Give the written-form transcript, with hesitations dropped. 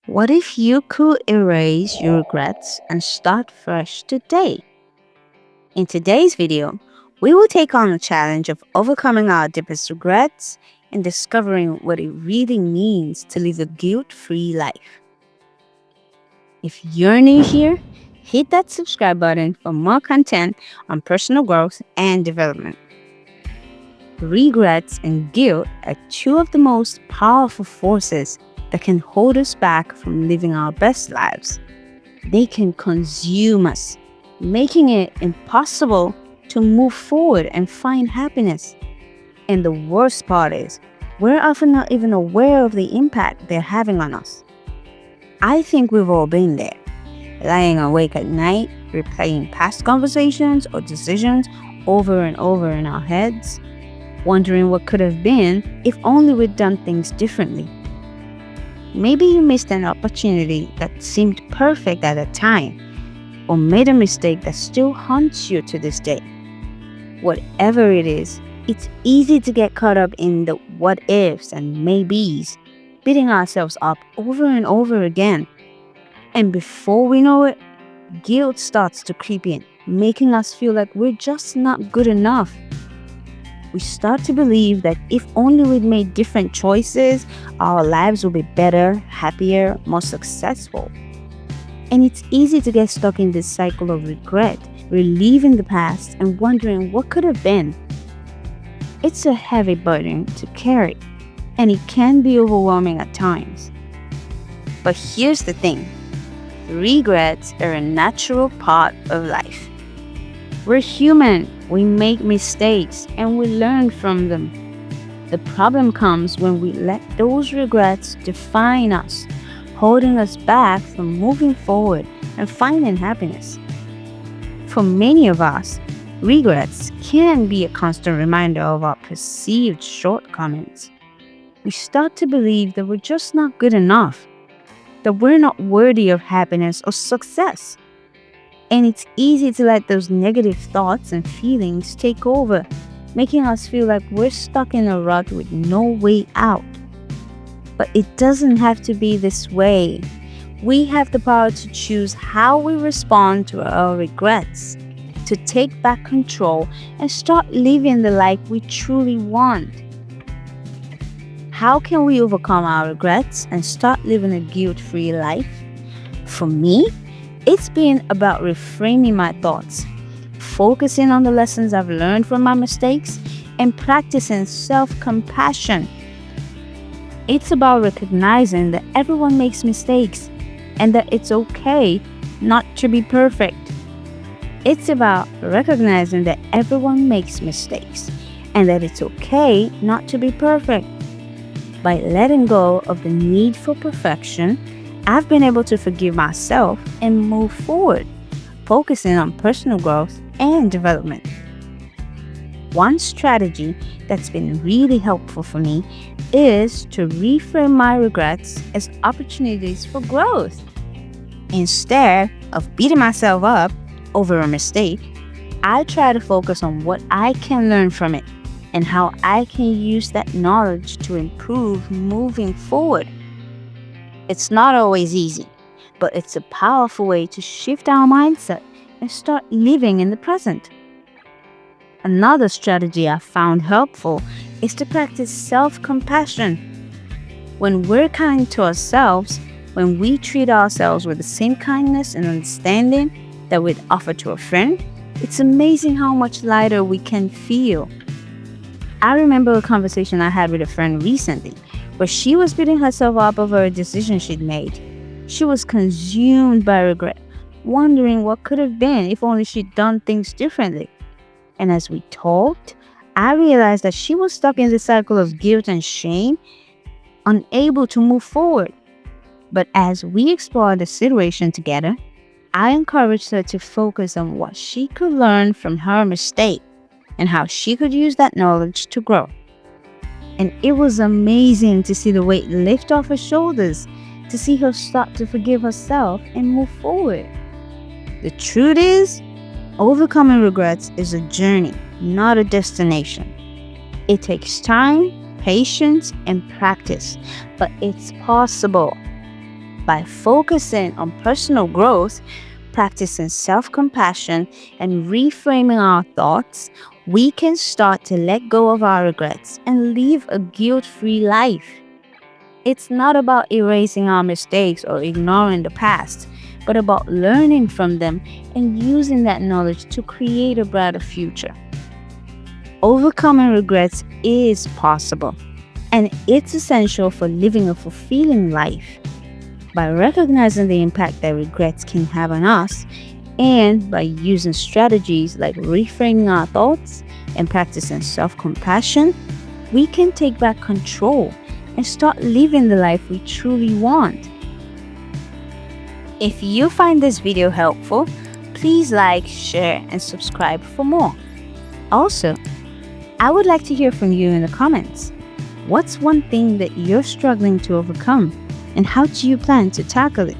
What if you could erase your regrets and start fresh today? In today's video, we will take on the challenge of overcoming our deepest regrets and discovering what it really means to live a guilt-free life. If you're new here, hit that subscribe button for more content on personal growth and development. Regrets and guilt are two of the most powerful forces that can hold us back from living our best lives. They can consume us, making it impossible to move forward and find happiness. And the worst part is, we're often not even aware of the impact they're having on us. I think we've all been there, lying awake at night, replaying past conversations or decisions over and over in our heads, wondering what could have been if only we'd done things differently. Maybe you missed an opportunity that seemed perfect at the time, or made a mistake that still haunts you to this day. Whatever it is, it's easy to get caught up in the what ifs and maybes, beating ourselves up over and over again. And before we know it, guilt starts to creep in, making us feel like we're just not good enough. We start to believe that if only we'd made different choices, our lives would be better, happier, more successful. And it's easy to get stuck in this cycle of regret, reliving the past and wondering what could have been. It's a heavy burden to carry, and it can be overwhelming at times. But here's the thing, regrets are a natural part of life. We're human, we make mistakes, and we learn from them. The problem comes when we let those regrets define us, holding us back from moving forward and finding happiness. For many of us, regrets can be a constant reminder of our perceived shortcomings. We start to believe that we're just not good enough, that we're not worthy of happiness or success. And it's easy to let those negative thoughts and feelings take over, making us feel like we're stuck in a rut with no way out. But it doesn't have to be this way. We have the power to choose how we respond to our regrets, to take back control and start living the life we truly want. How can we overcome our regrets and start living a guilt-free life? For me, it's been about reframing my thoughts, focusing on the lessons I've learned from my mistakes, and practicing self-compassion. It's about recognizing that everyone makes mistakes and that it's okay not to be perfect. It's about recognizing that everyone makes mistakes and that it's okay not to be perfect. By letting go of the need for perfection, I've been able to forgive myself and move forward, focusing on personal growth and development. One strategy that's been really helpful for me is to reframe my regrets as opportunities for growth. Instead of beating myself up over a mistake, I try to focus on what I can learn from it and how I can use that knowledge to improve moving forward. It's not always easy, but it's a powerful way to shift our mindset and start living in the present. Another strategy I found helpful is to practice self-compassion. When we're kind to ourselves, when we treat ourselves with the same kindness and understanding that we'd offer to a friend, it's amazing how much lighter we can feel. I remember a conversation I had with a friend recently where she was beating herself up over a decision she'd made. She was consumed by regret, wondering what could have been if only she'd done things differently. And as we talked, I realized that she was stuck in the cycle of guilt and shame, unable to move forward. But as we explored the situation together, I encouraged her to focus on what she could learn from her mistake and how she could use that knowledge to grow. And it was amazing to see the weight lift off her shoulders, to see her start to forgive herself and move forward. The truth is, overcoming regrets is a journey, not a destination. It takes time, patience, and practice, but it's possible. By focusing on personal growth, practicing self compassion, and reframing our thoughts, we can start to let go of our regrets and live a guilt free life. It's not about erasing our mistakes or ignoring the past, but about learning from them and using that knowledge to create a brighter future. Overcoming regrets is possible, and it's essential for living a fulfilling life. By recognizing the impact that regrets can have on us, and by using strategies like reframing our thoughts and practicing self compassion, we can take back control and start living the life we truly want. If you find this video helpful, please like, share, and subscribe for more. Also, I would like to hear from you in the comments. What's one thing that you're struggling to overcome, and how do you plan to tackle it?